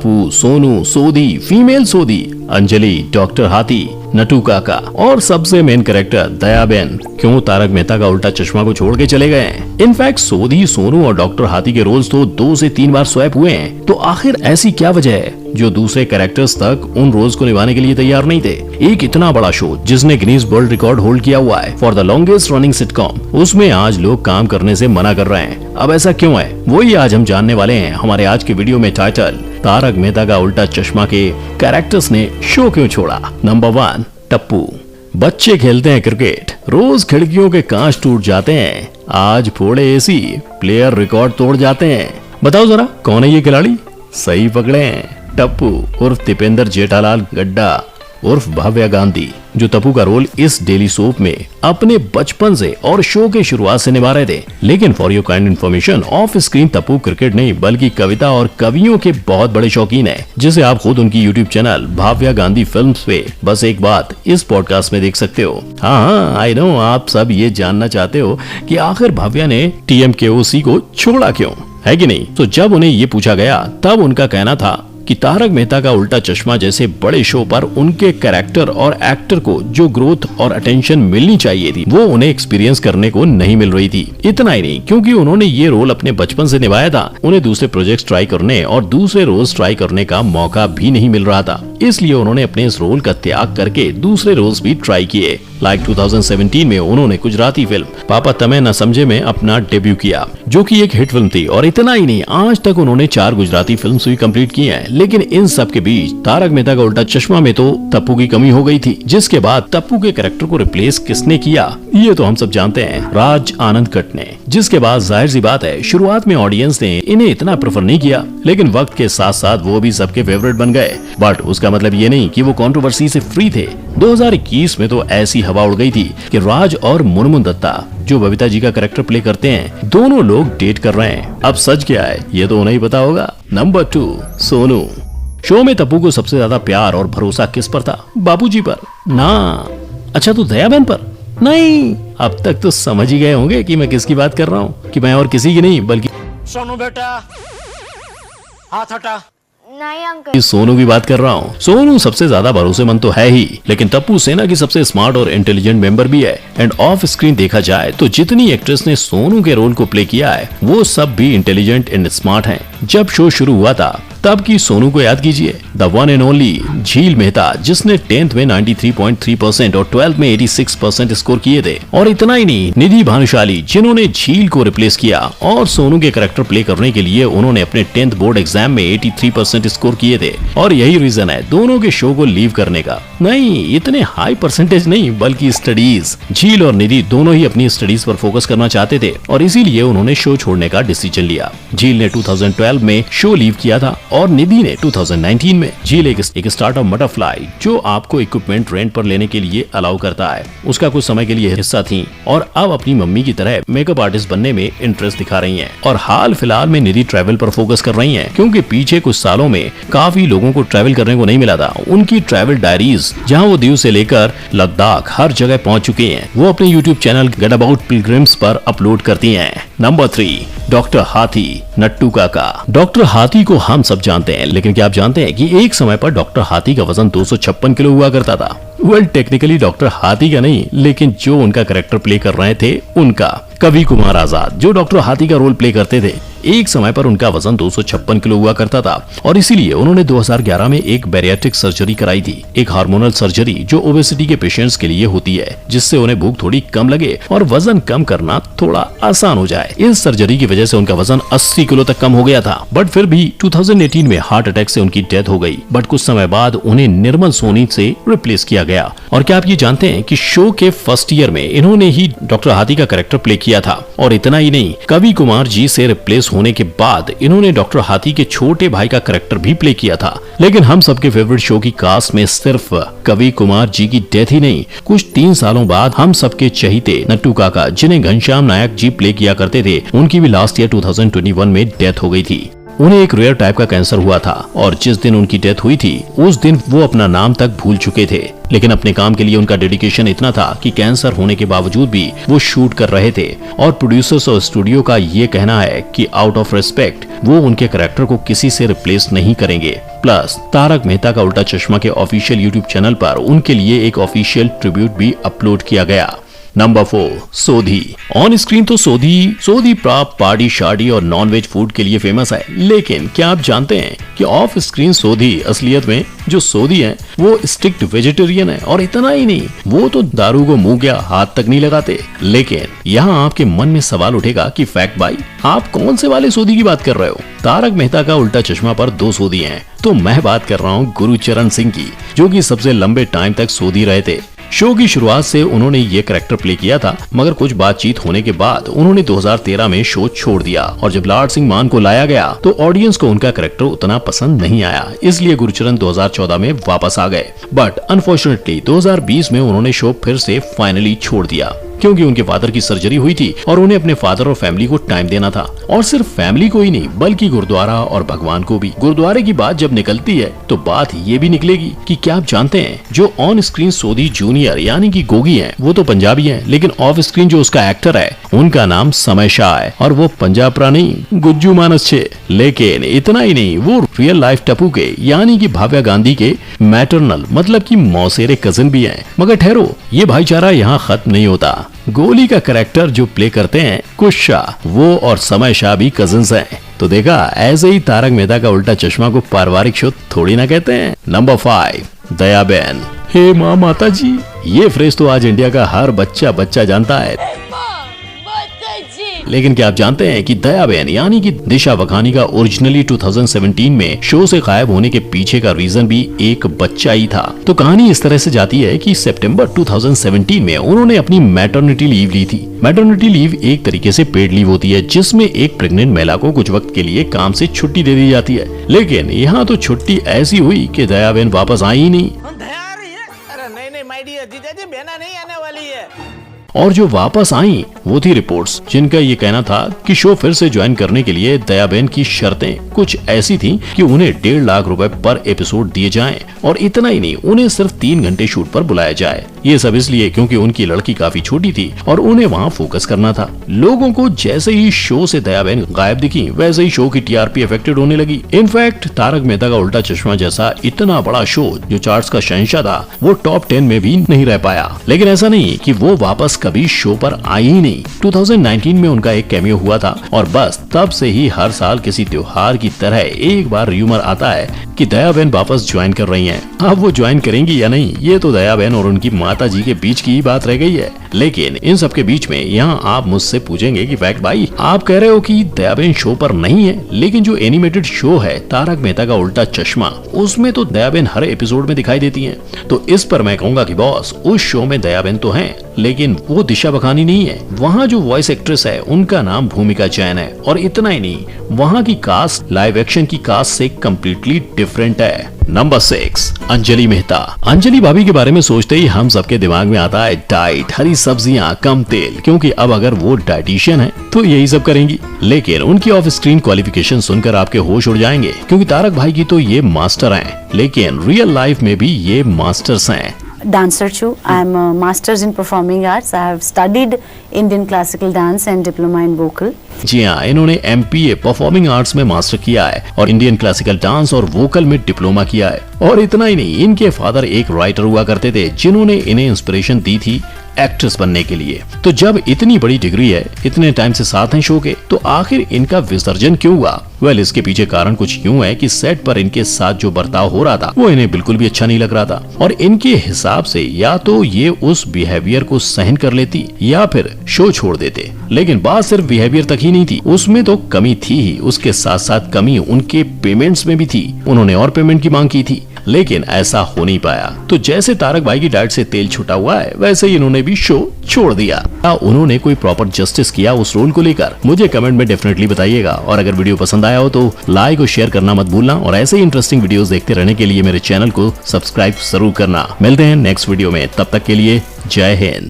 तपू, सोनू, सोदी, female सोदी, Anjali, doctor हाथी, नटू काका और सबसे मेन कैरेक्टर दयाबेन क्यों तारक मेहता का उल्टा चश्मा को छोड़ के चले गए। इनफैक्ट सोदी, सोनू और डॉक्टर हाथी के रोल्स तो 2 से 3 बार स्वैप हुए हैं। तो आखिर ऐसी क्या वजह है जो दूसरे कैरेक्टर्स तक उन रोल्स को निभाने के लिए तैयार नहीं थे। एक इतना बड़ा शो जिसने गिनीज वर्ल्ड रिकॉर्ड होल्ड किया हुआ है for the longest running sitcom, उसमें आज लोग काम करने से मना कर रहे हैं। अब ऐसा क्यों है, वही आज हम जानने वाले हैं हमारे आज के वीडियो में। टाइटल, तारक मेहता का उल्टा चश्मा के कैरेक्टर्स ने शो क्यों छोड़ा। नंबर 1, टप्पू। बच्चे खेलते हैं क्रिकेट, रोज खिड़कियों के कांच टूट जाते हैं, आज फोड़े एसी, प्लेयर रिकॉर्ड तोड़ जाते हैं। बताओ जरा कौन है ये खिलाड़ी। सही पकड़े हैं, टप्पू उर्फ दीपेंद्र जेठालाल गड्ढा उर्फ भव्या गांधी, जो टप्पू का रोल इस डेली सोप में अपने बचपन से और शो के शुरुआत से निभा रहे थे। लेकिन for your kind information, of screen Tappu cricket नहीं बल्कि कविता और कवियों के बहुत बड़े शौकीन है, जिसे आप खुद उनकी YouTube channel Bhavya Gandhi films पे बस एक बात इस पॉडकास्ट में देख सकते हो। हाँ, आई नो आप सब ये जानना चाहते हो कि आखिर भव्या ने TMKOC को छोड़ा क्यों, है कि नहीं। तो जब उन्हें ये पूछा गया तब उनका कहना था कि तारक मेहता का उल्टा चश्मा जैसे बड़े शो पर उनके कैरेक्टर और एक्टर को जो ग्रोथ और अटेंशन मिलनी चाहिए थी वो उन्हें एक्सपीरियंस करने को नहीं मिल रही थी। इतना ही नहीं, क्योंकि उन्होंने ये रोल अपने बचपन से निभाया था, उन्हें दूसरे प्रोजेक्ट्स ट्राई करने और दूसरे रोल्स ट्राई करने का मौका भी नहीं मिल रहा था। इसलिए उन्होंने अपने इस रोल का त्याग करके दूसरे रोल्स भी ट्राई किए। लाइक 2017 में उन्होंने गुजराती फिल्म पापा तमे न समझे में अपना डेब्यू किया, जो कि एक हिट फिल्म थी। और इतना ही नहीं, आज तक उन्होंने 4 गुजराती फिल्म्स भी कंप्लीट की हैं। लेकिन इन सब के बीच तारक मेहता का उल्टा चश्मा में तो टप्पू की कमी हो गई थी, जिसके बाद टप्पू के कैरेक्टर को रिप्लेस किसने किया ये तो हम सब जानते हैं, राज आनंद कट ने। जिसके बाद जाहिर सी बात है शुरुआत में ऑडियंस ने इन्हें इतना प्रेफर नहीं किया, लेकिन वक्त के साथ साथ वो भी सबके फेवरेट बन गए। बट उसका मतलब ये नहीं कि वो कंट्रोवर्सी से फ्री थे। 2021 में तो ऐसी हवा उड़ गई थी कि राज और मुनमुन दत्ता, जो बबीता जी का कैरेक्टर प्ले करते हैं, दोनों लोग डेट कर रहे हैं। अब सच क्या है ये तो उन्हें ही पता होगा। नंबर 2, सोनू। शो में टप्पू को सबसे ज्यादा प्यार और भरोसा किस पर था? बाबूजी पर ना? अच्छा, तो दयाबेन पर? नहीं। अब तक तो समझ ही गए होंगे कि मैं किसकी बात कर रहा हूँ, कि मैं और किसी की नहीं बल्कि सोनू बेटा हाथ हटा। नहीं अंकल, सोनू की बात कर रहा हूँ। सोनू सबसे ज्यादा भरोसेमंद तो है ही, लेकिन टप्पू सेना की सबसे स्मार्ट और इंटेलिजेंट मेंबर भी है। एंड ऑफ स्क्रीन देखा जाए तो जितनी एक्ट्रेस ने सोनू के रोल को प्ले किया है वो सब भी इंटेलिजेंट एंड स्मार्ट हैं। जब शो शुरू हुआ था तब की सोनू को याद कीजिए, द वन एंड ओनली झील मेहता, जिसने 10th में 93.3% और 12th में 86% स्कोर किए थे। और इतना ही नहीं, निधि भानुशाली, जिन्होंने झील को रिप्लेस किया और सोनू के कैरेक्टर प्ले करने के लिए उन्होंने अपने 10th बोर्ड एग्जाम में 83% स्कोर किए थे। और यही रीजन है दोनों के शो को लीव करने का। नहीं, इतने हाई परसेंटेज नहीं बल्कि स्टडीज। झील और निधि दोनों ही अपनी स्टडीज पर फोकस करना चाहते थे और इसीलिए उन्होंने शो छोड़ने का डिसीजन लिया। झील ने 2012 में शो लीव किया था और निधि ने 2019 में। झील एक स्टार्टअप बटरफ्लाई, जो आपको इक्विपमेंट रेंट पर लेने के लिए अलाउ करता है, उसका कुछ समय के लिए हिस्सा थी और अब अपनी मम्मी की तरह मेकअप आर्टिस्ट बनने में इंटरेस्ट दिखा रही हैं। और हाल फिलहाल में निधि ट्रैवल पर फोकस कर रही हैं, क्योंकि पीछे कुछ सालों में काफी लोगों को ट्रैवल करने को नहीं मिला था। उनकी ट्रैवल डायरीज, जहां वो दीव से लेकर लद्दाख हर जगह पहुंच चुके हैं, वो अपने YouTube channel get about pilgrims पर अपलोड करती हैं। नंबर 3, डॉक्टर हाथी, नट्टू काका। डॉक्टर हाथी को हम सब जानते हैं, लेकिन क्या आप जानते हैं कि एक समय पर डॉक्टर हाथी का वजन 256 किलो हुआ करता था। वेल, टेक्निकली डॉक्टर हाथी का नहीं, लेकिन जो उनका कैरेक्टर प्ले कर रहे थे उनका, कवि कुमार आजाद, जो डॉक्टर हाथी का रोल प्ले करते थे, एक समय पर उनका वजन 256 किलो हुआ करता था। और इसीलिए उन्होंने 2011 में एक बैरियाट्रिक सर्जरी कराई थी, एक हार्मोनल सर्जरी जो ओबेसिटी के पेशेंट्स के लिए होती है, जिससे उन्हें भूख थोड़ी कम लगे और वजन कम करना थोड़ा आसान हो जाए। इस सर्जरी की वजह से उनका वजन 80 किलो तक कम हो गया था। बट फिर भी 2018 में हार्ट अटैक से उनकी डेथ हो गई। बट कुछ समय बाद उन्हें निर्मल सोनी से रिप्लेस किया गया। और क्या आप ये जानते हैं कि शो के फर्स्ट ईयर में इन्होंने ही डॉक्टर हाथी का कैरेक्टर प्ले किया था। और इतना ही नहीं, कवि कुमार जी से रिप्लेस होने के बाद इन्होंने डॉक्टर हाथी के छोटे भाई का कैरेक्टर भी प्ले किया था। लेकिन हम सबके फेवरेट शो की कास्ट में सिर्फ कवि कुमार जी की डेथ ही नहीं, कुछ 3 सालों बाद हम सबके चहीते नट्टू काका, जिन्हें घनश्याम नायक जी प्ले किया करते थे, उनकी भी लास्ट ईयर 2021 में डेथ हो गई थी। उन्हें एक रेयर टाइप का कैंसर हुआ था और जिस दिन उनकी डेथ हुई थी उस दिन वो अपना नाम तक भूल चुके थे। लेकिन अपने काम के लिए उनका डेडिकेशन इतना था कि कैंसर होने के बावजूद भी वो शूट कर रहे थे। और प्रोड्यूसर्स और स्टूडियो का ये कहना है कि आउट ऑफ रिस्पेक्ट वो उनके कैरेक्टर को किसी से रिप्लेस नहीं करेंगे। प्लस तारक मेहता का उल्टा चश्मा के ऑफिशियल यूट्यूब चैनल पर उनके लिए एक ऑफिशियल ट्रिब्यूट भी अपलोड किया गया। नंबर 4, सोधी। ऑन स्क्रीन तो सोधी प्राप पार्टी शार्टी और नॉनवेज फूड के लिए फेमस है, लेकिन क्या आप जानते हैं कि ऑफ स्क्रीन सोधी असलियत में जो सोधी है वो स्ट्रिक्ट वेजिटेरियन है। और इतना ही नहीं, वो तो दारू को मुंह क्या हाथ तक नहीं लगाते। लेकिन यहाँ आपके मन में सवाल उठेगा कि फैक्ट भाई, आप कौन से वाले सोधी की बात कर रहे हो? तारक मेहता का उल्टा चश्मा पर 2 सोधी हैं, तो मैं बात कर रहा हूँ गुरुचरण सिंह की, जो कि सबसे लंबे टाइम तक सोधी रहे थे। शो की शुरुआत से उन्होंने ये कैरेक्टर प्ले किया था, मगर कुछ बातचीत होने के बाद उन्होंने 2013 में शो छोड़ दिया। और जब लाड सिंह मान को लाया गया तो ऑडियंस को उनका कैरेक्टर उतना पसंद नहीं आया, इसलिए गुरुचरण 2014 में वापस आ गए। बट अनफॉर्चुनेटली 2020 में उन्होंने शो फिर से फाइनली छोड़ दिया, क्योंकि उनके फादर की सर्जरी हुई थी और उन्हें अपने फादर और फैमिली को टाइम देना था। और सिर्फ फैमिली को ही नहीं, बल्कि गुरुद्वारा और भगवान को भी। गुरुद्वारे की बात जब निकलती है तो बात ये भी निकलेगी कि क्या आप जानते हैं जो ऑन स्क्रीन सोधी जूनियर यानी कि गोगी हैं, वो तो पंजाबी हैं, लेकिन ऑफ स्क्रीन जो उसका एक्टर है उनका नाम समय शाह है, और वो पंजाब का नहीं गुज्जू मानस छे। लेकिन इतना ही नहीं, वो रियल लाइफ टप्पू के यानी कि भाव्या गांधी के मैटरनल मतलब की मौसेरे कजिन भी हैं। मगर ठहरो, ये भाईचारा यहाँ खत्म नहीं होता। गोली का कैरेक्टर जो प्ले करते हैं कुश शाह, वो और समय शाह भी कजिन्स हैं। तो देखा, ऐसे ही तारक मेहता का उल्टा चश्मा को पारिवारिक शो थोड़ी ना कहते हैं। नंबर 5, दयाबेन। हे माँ माता जी, ये फ्रेज तो आज इंडिया का हर बच्चा जानता है। लेकिन क्या आप जानते हैं कि दयाबेन यानी कि दिशा वखानी का ओरिजिनली 2017 में शो से गायब होने के पीछे का रीजन भी एक बच्चा ही था। तो कहानी इस तरह से जाती है कि सितंबर 2017 में उन्होंने अपनी मैटरनिटी लीव ली थी। मैटरनिटी लीव एक तरीके से पेड लीव होती है, जिसमें एक प्रेग्नेंट महिला को कुछ वक्त के लिए काम से छुट्टी दे दी जाती है। लेकिन यहाँ तो छुट्टी ऐसी हुई कि दयाबेन वापस आई ही नहीं। नहीं माय डियर जीजाजी, बहना नहीं आने वाली है। और जो वापस आई वो थी रिपोर्ट्स, जिनका ये कहना था कि शो फिर से ज्वाइन करने के लिए दयाबेन की शर्तें कुछ ऐसी थीं कि उन्हें 1.5 लाख रुपए पर एपिसोड दिए जाएं, और इतना ही नहीं, उन्हें सिर्फ 3 घंटे शूट पर बुलाया जाए। ये सब इसलिए क्योंकि उनकी लड़की काफी छोटी थी और उन्हें वहाँ फोकस करना था। लोगों को जैसे ही शो से दयाबेन गायब दिखी, वैसे ही शो की टीआरपी अफेक्टेड होने लगी। इनफैक्ट तारक मेहता का उल्टा चश्मा जैसा इतना बड़ा शो जो चार्ट्स का शहंशाह था, वो टॉप 10 में भी नहीं रह पाया। लेकिन ऐसा नहीं कि वो वापस कभी शो पर आई ही नहीं। 2019 में उनका एक कैमियो हुआ था, और बस तब से ही हर साल किसी त्योहार की तरह एक बार र्यूमर आता है कि दयाबेन वापस ज्वाइन कर रही हैं। अब वो ज्वाइन करेंगी या नहीं, ये तो दयाबेन और उनकी माता जी के बीच की ही बात रह गई है। लेकिन इन सब के बीच में यहाँ आप मुझसे पूछेंगे कि फैक्ट भाई, आप कह रहे हो कि दयाबेन शो पर नहीं है, लेकिन जो एनिमेटेड शो है तारक मेहता का उल्टा चश्मा, उसमें तो दयाबेन हर एपिसोड में दिखाई देती हैं। तो इस पर मैं कहूंगा कि बॉस, उस शो में दयाबेन तो हैं, लेकिन वो दिशा वखानी नहीं है। वहाँ जो वॉइस एक्ट्रेस है उनका नाम भूमिका जैन है। और इतना ही नहीं, वहाँ की कास्ट लाइव एक्शन की कास्ट से कम्प्लीटली डिफरेंट है। नंबर 6, अंजलि मेहता। अंजलि भाभी के बारे में सोचते ही हम सबके दिमाग में आता है डाइट, हरी सब्जियां, कम तेल, क्योंकि अब अगर वो डाइटिशियन है तो यही सब करेंगी। लेकिन उनकी ऑफ स्क्रीन क्वालिफिकेशन सुनकर आपके होश उड़ जाएंगे, क्योंकि तारक भाई की तो ये मास्टर हैं, लेकिन रियल लाइफ में भी ये मास्टर्स हैं। Dancer too. I am a master's in performing arts. I have studied Indian classical dance and diploma in vocal. जी हाँ, इन्होंने MPA परफॉर्मिंग आर्ट्स में मास्टर किया है और इंडियन क्लासिकल डांस और वोकल में डिप्लोमा किया है। और इतना ही नहीं, इनके फादर एक राइटर हुआ करते थे, जिन्होंने इन्हें इंस्पिरेशन दी थी एक्ट्रेस बनने के लिए। तो जब इतनी बड़ी डिग्री है, इतने टाइम से साथ हैं शो के, तो आखिर इनका विसर्जन क्यों हुआ? वेल, इसके पीछे कारण कुछ यूं है कि सेट पर इनके साथ जो बर्ताव हो रहा था वो इन्हें बिल्कुल भी अच्छा नहीं लग रहा था। और इनके हिसाब से या तो ये उस बिहेवियर को सहन कर लेती या फिर शो छोड़ देते। लेकिन बात सिर्फ बिहेवियर तक ही नहीं थी, उसमें तो कमी थी ही, उसके साथ साथ कमी उनके पेमेंट्स में भी थी। उन्होंने और पेमेंट की मांग की थी, लेकिन ऐसा हो नहीं पाया। तो जैसे तारक भाई की डाइट से तेल छुटा हुआ है, वैसे ही इन्होंने भी शो छोड़ दिया। क्या उन्होंने कोई प्रॉपर जस्टिस किया उस रोल को लेकर? मुझे कमेंट में डेफिनेटली बताइएगा। और अगर वीडियो पसंद आया हो तो लाइक और शेयर करना मत भूलना, और ऐसे ही इंटरेस्टिंग वीडियोस देखते रहने के लिए मेरे चैनल को सब्सक्राइब जरूर करना। मिलते हैं नेक्स्ट वीडियो में, तब तक के लिए जय हिंद।